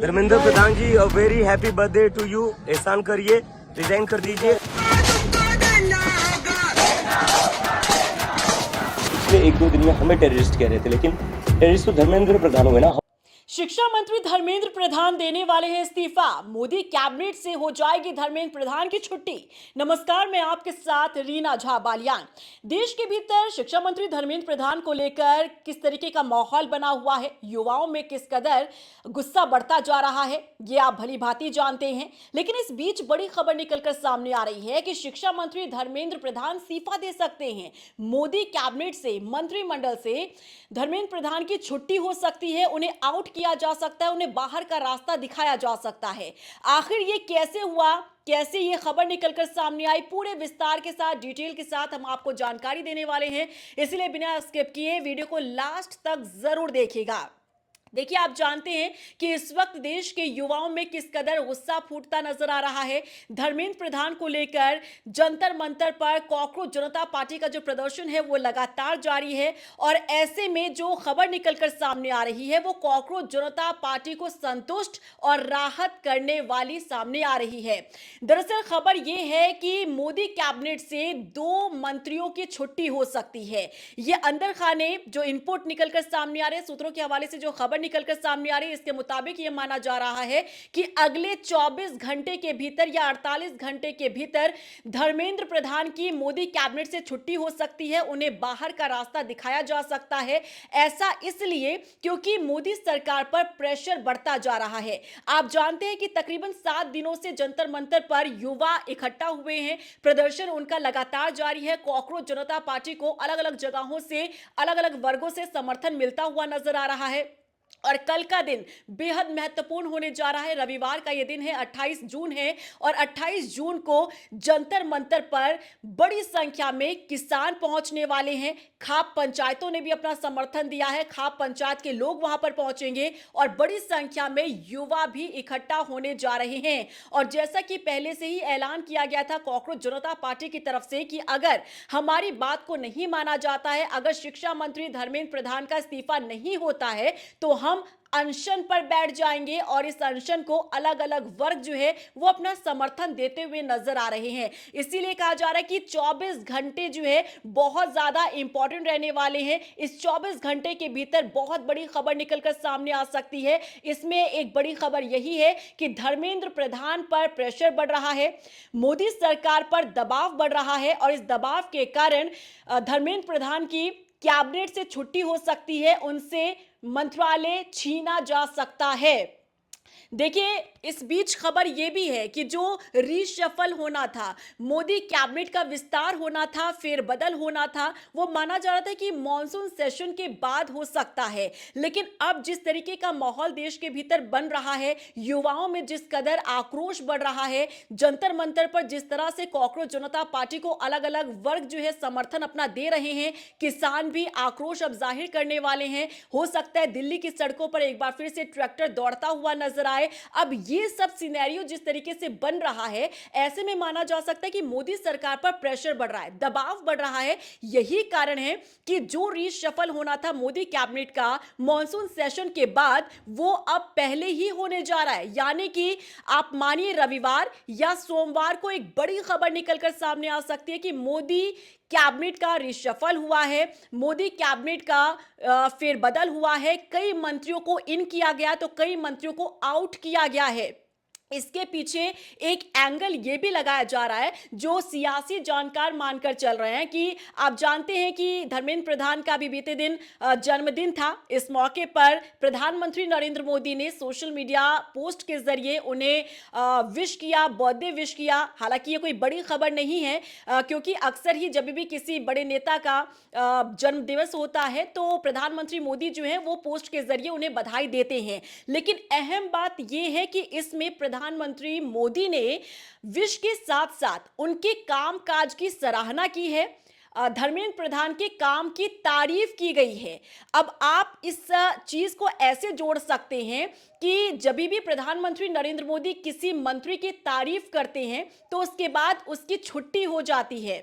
Dharmendra Pradhan ji a very happy birthday to you. एहसान करिए, resign कर दीजिए। पिछले एक दो दिन में हमें टेररिस्ट कह रहे थे, लेकिन टेररिस्ट तो धर्मेंद्र प्रधान हुए ना। शिक्षा मंत्री धर्मेंद्र प्रधान देने वाले हैं इस्तीफा। मोदी कैबिनेट से हो जाएगी धर्मेंद्र प्रधान की छुट्टी। नमस्कार, मैं आपके साथ रीना झा बालियान। देश के भीतर शिक्षा मंत्री धर्मेंद्र प्रधान को लेकर किस तरीके का माहौल बना हुआ है, युवाओं में किस कदर गुस्सा बढ़ता जा रहा है, ये आप भली भांति जानते हैं। लेकिन इस बीच बड़ी खबर निकलकर सामने आ रही है कि शिक्षा मंत्री धर्मेंद्र प्रधान इस्तीफा दे सकते हैं। मोदी कैबिनेट से, मंत्रिमंडल से धर्मेंद्र प्रधान की छुट्टी हो सकती है, उन्हें आउट किया जा सकता है, उन्हें बाहर का रास्ता दिखाया जा सकता है। आखिर ये कैसे हुआ, कैसे ये खबर निकलकर सामने आई, पूरे विस्तार के साथ, डिटेल के साथ हम आपको जानकारी देने वाले हैं। इसलिए बिना स्किप किए वीडियो को लास्ट तक जरूर देखिएगा। देखिए, आप जानते हैं कि इस वक्त देश के युवाओं में किस कदर गुस्सा फूटता नजर आ रहा है। धर्मेंद्र प्रधान को लेकर जंतर मंतर पर कॉकरोच जनता पार्टी का जो प्रदर्शन है वो लगातार जारी है, और ऐसे में जो खबर निकलकर सामने आ रही है वो कॉकरोच जनता पार्टी को संतुष्ट और राहत करने वाली सामने आ रही है। दरअसल खबर यह है कि मोदी कैबिनेट से 2 मंत्रियों की छुट्टी हो सकती है। ये अंदर खाने जो इनपुट निकलकर सामने आ रहे हैं, सूत्रों के हवाले से जो खबर निकलकर सामने आ रही है, इसके मुताबिक यह माना जा रहा है कि अगले 24 घंटे के भीतर या 48 घंटे के भीतर धर्मेंद्र प्रधान की मोदी कैबिनेट से छुट्टी हो सकती है, उन्हें बाहर का रास्ता दिखाया जा सकता है। ऐसा इसलिए क्योंकि मोदी सरकार पर प्रेशर बढ़ता जा रहा है। आप जानते हैं कि तकरीबन 7 दिनों से जंतर मंतर पर युवा इकट्ठा हुए हैं, प्रदर्शन उनका लगातार जारी है। कॉकरोच जनता पार्टी को अलग अलग जगहों से, अलग अलग वर्गों से समर्थन मिलता हुआ नजर आ रहा है, और कल का दिन बेहद महत्वपूर्ण होने जा रहा है। रविवार का यह दिन है, 28 जून है, और 28 जून को जंतर मंतर पर बड़ी संख्या में किसान पहुंचने वाले हैं। खाप पंचायतों ने भी अपना समर्थन दिया है, खाप पंचायत के लोग वहां पर पहुंचेंगे, और बड़ी संख्या में युवा भी इकट्ठा होने जा रहे हैं। और जैसा कि पहले से ही ऐलान किया गया था कॉकरोच जनता पार्टी की तरफ से कि अगर हमारी बात को नहीं माना जाता है, अगर शिक्षा मंत्री धर्मेंद्र प्रधान का इस्तीफा नहीं होता है, तो हम अनशन पर बैठ जाएंगे। और इस अनशन को अलग अलग वर्ग जो है वो अपना समर्थन देते हुए नजर आ रहे हैं। इसीलिए कहा जा रहा है कि 24 घंटे जो है बहुत ज्यादा इंपॉर्टेंट रहने वाले हैं। इस 24 घंटे के भीतर बहुत बड़ी खबर निकलकर सामने आ सकती है। इसमें एक बड़ी खबर यही है कि धर्मेंद्र प्रधान पर प्रेशर बढ़ रहा है, मोदी सरकार पर दबाव बढ़ रहा है, और इस दबाव के कारण धर्मेंद्र प्रधान की कैबिनेट से छुट्टी हो सकती है, उनसे मंत्रालय छीना जा सकता है। देखिए, इस बीच खबर यह भी है कि जो रीशफल होना था, मोदी कैबिनेट का विस्तार होना था, फेरबदल होना था, वो माना जा रहा था कि मॉनसून सेशन के बाद हो सकता है। लेकिन अब जिस तरीके का माहौल देश के भीतर बन रहा है, युवाओं में जिस कदर आक्रोश बढ़ रहा है, जंतर मंतर पर जिस तरह से कॉकरोच जनता पार्टी को अलग अलग वर्ग जो है समर्थन अपना दे रहे हैं, किसान भी आक्रोश अब जाहिर करने वाले हैं। हो सकता है दिल्ली की सड़कों पर एक बार फिर से ट्रैक्टर दौड़ता हुआ नजर आए। अब ये सब सिनेरियो जिस तरीके से बन रहा है, ऐसे में माना जा सकता है कि मोदी सरकार पर प्रेशर बढ़ रहा है, दबाव बढ़ रहा है। यही कारण है कि जो रीशफल होना था मोदी कैबिनेट का मॉनसून सेशन के बाद, वो अब पहले ही होने जा रहा है। यानी कि आप मानिए रविवार या सोमवार को एक बड़ी खबर निकलकर सामने आ सकती है कि मोदी कैबिनेट का रिशफल हुआ है, मोदी कैबिनेट का फेरबदल हुआ है, कई मंत्रियों को इन किया गया तो कई मंत्रियों को आउट किया गया है। इसके पीछे एक एंगल यह भी लगाया जा रहा है, जो सियासी जानकार मानकर चल रहे हैं कि आप जानते हैं कि धर्मेंद्र प्रधान का भी बीते दिन जन्मदिन था। इस मौके पर प्रधानमंत्री नरेंद्र मोदी ने सोशल मीडिया पोस्ट के जरिए उन्हें विश किया, बर्थडे विश किया। हालांकि ये कोई बड़ी खबर नहीं है, क्योंकि अक्सर ही जब भी किसी बड़े नेता का जन्म दिवस होता है तो प्रधानमंत्री मोदी जो है वो पोस्ट के जरिए उन्हें बधाई देते हैं। लेकिन अहम बात यह है कि इसमें प्रधानमंत्री मोदी ने विश के साथ साथ उनके कामकाज की सराहना की है, धर्मेंद्र प्रधान के काम की तारीफ की गई है। अब आप इस चीज को ऐसे जोड़ सकते हैं कि जब भी प्रधानमंत्री नरेंद्र मोदी किसी मंत्री की तारीफ करते हैं तो उसके बाद उसकी छुट्टी हो जाती है।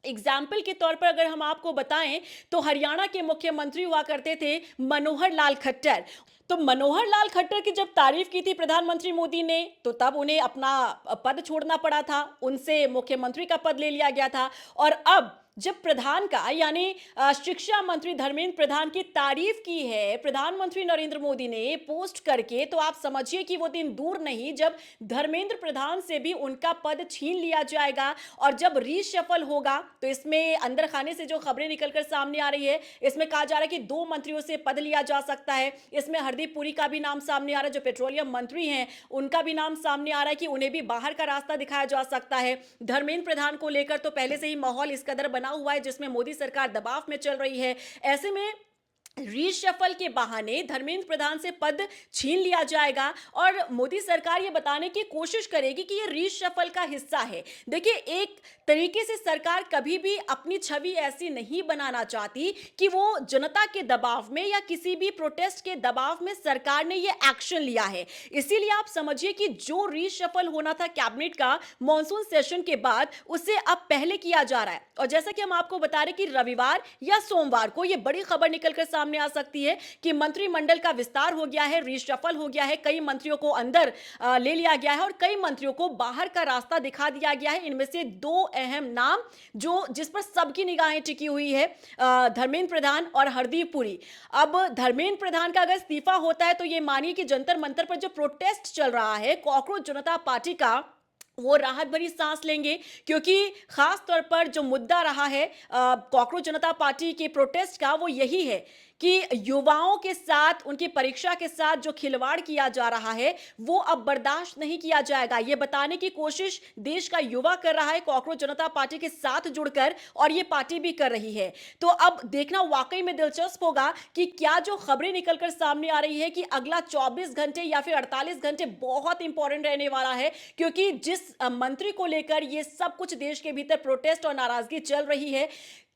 एग्जाम्पल के तौर पर अगर हम आपको बताएं तो हरियाणा के मुख्यमंत्री हुआ करते थे मनोहर लाल खट्टर। तो मनोहर लाल खट्टर की जब तारीफ की थी प्रधानमंत्री मोदी ने तो तब उन्हें अपना पद छोड़ना पड़ा था, उनसे मुख्यमंत्री का पद ले लिया गया था। और अब जब प्रधान का यानी शिक्षा मंत्री धर्मेंद्र प्रधान की तारीफ की है प्रधानमंत्री नरेंद्र मोदी ने पोस्ट करके, तो आप समझिए कि वो दिन दूर नहीं जब धर्मेंद्र प्रधान से भी उनका पद छीन लिया जाएगा। और जब रीशफल होगा तो इसमें अंदर खाने से जो खबरें निकलकर सामने आ रही है, इसमें कहा जा रहा है कि 2 मंत्रियों से पद लिया जा सकता है। इसमें हरदीप पुरी का भी नाम सामने आ रहा है, जो पेट्रोलियम मंत्री हैं उनका भी नाम सामने आ रहा है कि उन्हें भी बाहर का रास्ता दिखाया जा सकता है। धर्मेंद्र प्रधान को लेकर तो पहले से ही माहौल इस कदर बना हुआ है जिसमें मोदी सरकार दबाव में चल रही है। ऐसे में रीशफल के बहाने धर्मेंद्र प्रधान से पद छीन लिया जाएगा और मोदी सरकार ये बताने की कोशिश करेगी कि ये रीशफल का हिस्सा है। देखिए, एक तरीके से सरकार कभी भी अपनी छवि ऐसी नहीं बनाना चाहती कि वो जनता के दबाव में या किसी भी प्रोटेस्ट के दबाव में सरकार ने ये एक्शन लिया है। इसीलिए आप समझिए कि जो रीशफल होना था कैबिनेट का मॉनसून सेशन के बाद, उसे अब पहले किया जा रहा है। और जैसा कि हम आपको बता रहे कि रविवार या सोमवार को ये बड़ी खबर निकलकर सामने आ सकती है कि मंत्रिमंडल का विस्तार हो गया है, रीशफल हो गया है, कई मंत्रियों को अंदर ले लिया गया है और कई मंत्रियों को बाहर का रास्ता दिखा दिया गया है। इनमें से 2 अहम नाम जिस पर सबकी निगाहें टिकी हुई है, धर्मेंद्र प्रधान और हरदीप पुरी। अब धर्मेंद्र प्रधान का अगर इस्तीफा होता है तो ये मानिए कि जंतर मंतर पर जो प्रोटेस्ट चल रहा है कॉकरोच जनता पार्टी का, वो राहत भरी सांस लेंगे, क्योंकि खास तौर पर जो मुद्दा रहा है कॉकरोच जनता पार्टी के प्रोटेस्ट का, वो यही है कि युवाओं के साथ, उनकी परीक्षा के साथ जो खिलवाड़ किया जा रहा है वो अब बर्दाश्त नहीं किया जाएगा। ये बताने की कोशिश देश का युवा कर रहा है कॉकरोच जनता पार्टी के साथ जुड़कर, और ये पार्टी भी कर रही है। तो अब देखना वाकई में दिलचस्प होगा कि क्या जो खबरें निकलकर सामने आ रही है कि अगला 24 घंटे या फिर 48 घंटे बहुत इंपॉर्टेंट रहने वाला है, क्योंकि जिस मंत्री को लेकर ये सब कुछ देश के भीतर प्रोटेस्ट और नाराजगी चल रही है,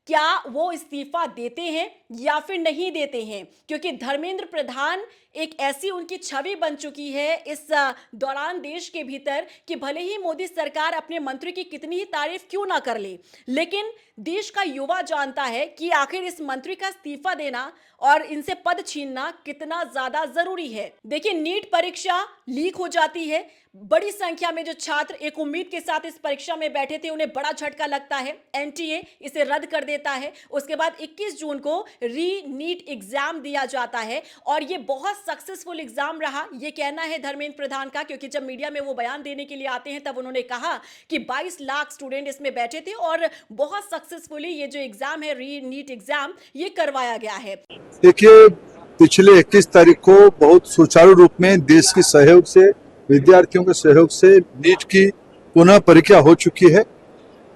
क्या वो इस्तीफा देते हैं या फिर नहीं देते हैं। क्योंकि धर्मेंद्र प्रधान एक ऐसी उनकी छवि बन चुकी है इस दौरान देश के भीतर कि भले ही मोदी सरकार अपने मंत्री की कितनी ही तारीफ क्यों ना कर ले, लेकिन देश का युवा जानता है कि आखिर इस मंत्री का इस्तीफा देना और इनसे पद छीनना कितना ज्यादा जरूरी है। देखिए, नीट परीक्षा लीक हो जाती है, बड़ी संख्या में जो छात्र एक उम्मीद के साथ इस परीक्षा में बैठे थे उन्हें बड़ा झटका लगता है, एनटीए इसे रद्द कर देता है। उसके बाद 21 जून को री नीट एग्जाम दिया जाता है और ये बहुत सक्सेसफुल एग्जाम रहा, ये कहना है धर्मेंद्र प्रधान का, क्योंकि जब मीडिया में वो बयान देने के लिए आते हैं तब उन्होंने कहा कि 22 लाख स्टूडेंट इसमें बैठे थे और बहुत सक्सेसफुली ये जो एग्जाम है री नीट एग्जाम ये करवाया गया है। देखिए, पिछले 21 तारीख को बहुत सुचारू रूप में देश के सहयोग से, विद्यार्थियों के सहयोग से नीट की पुनः परीक्षा हो चुकी है।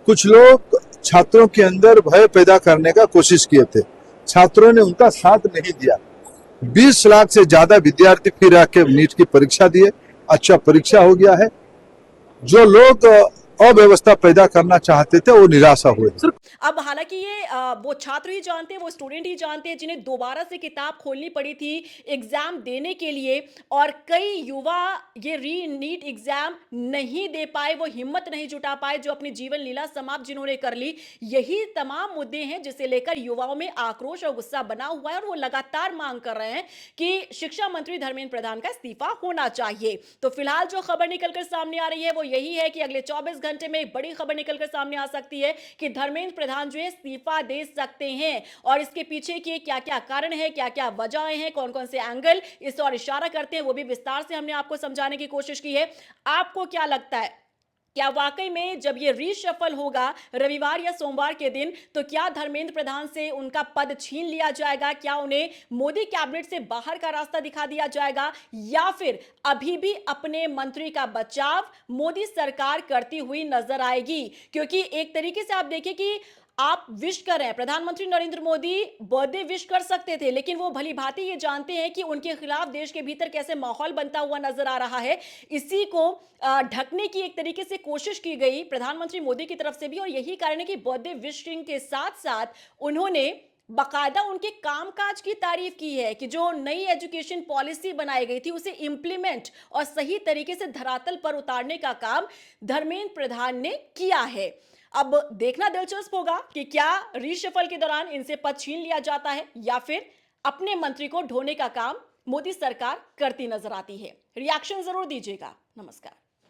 कुछ लोग छात्रों के अंदर भय पैदा करने का कोशिश किए थे, छात्रों ने उनका साथ नहीं दिया। 20 लाख से ज्यादा विद्यार्थी फिर आके नीट की परीक्षा दिए, अच्छा परीक्षा हो गया है। जो लोग अव्यवस्था पैदा करना चाहते थे वो निराशा हुए। अब हालांकि ये वो छात्र ही जानते हैं, वो स्टूडेंट ही जानते हैं जिन्हें दोबारा से किताब खोलनी पड़ी थी एग्जाम देने के लिए, और कई युवा ये री नीट एग्जाम नहीं दे पाए, वो हिम्मत नहीं जुटा पाए, जो अपनी जीवन लीला समाप्त जिन्होंने कर ली। यही तमाम मुद्दे हैं जिसे लेकर युवाओं में आक्रोश और गुस्सा बना हुआ है और वो लगातार मांग कर रहे हैं कि शिक्षा मंत्री धर्मेंद्र प्रधान का इस्तीफा होना चाहिए। तो फिलहाल जो खबर निकलकर सामने आ रही है वो यही है कि अगले 24 घंटे में एक बड़ी खबर निकलकर सामने आ सकती है कि धर्मेंद्र प्रधान जो है इस्तीफा दे सकते हैं, और इसके पीछे के क्या क्या कारण है, क्या क्या वजहें हैं, कौन कौन से एंगल इस और इशारा करते हैं, वो भी विस्तार से हमने आपको समझाने की कोशिश की है। आपको क्या लगता है, क्या वाकई में जब ये रीशफल होगा रविवार या सोमवार के दिन, तो क्या धर्मेंद्र प्रधान से उनका पद छीन लिया जाएगा? क्या उन्हें मोदी कैबिनेट से बाहर का रास्ता दिखा दिया जाएगा, या फिर अभी भी अपने मंत्री का बचाव मोदी सरकार करती हुई नजर आएगी? क्योंकि एक तरीके से आप देखिए कि आप विश कर रहे हैं, प्रधानमंत्री नरेंद्र मोदी बर्थडे विश कर सकते थे, लेकिन वो भली भांति ये जानते हैं कि उनके खिलाफ देश के भीतर कैसे माहौल बनता हुआ नजर आ रहा है। इसी को ढकने की एक तरीके से कोशिश की गई प्रधानमंत्री मोदी की तरफ से भी, और यही कारण है कि बर्थडे विशिंग के साथ साथ उन्होंने बाकायदा उनके कामकाज की तारीफ की है कि जो नई एजुकेशन पॉलिसी बनाई गई थी उसे इंप्लीमेंट और सही तरीके से धरातल पर उतारने का काम धर्मेंद्र प्रधान ने किया है। अब देखना दिलचस्प होगा कि क्या रीशफल के दौरान इनसे पद छीन लिया जाता है या फिर अपने मंत्री को ढोने का काम मोदी सरकार करती नजर आती है। रिएक्शन जरूर दीजिएगा। नमस्कार।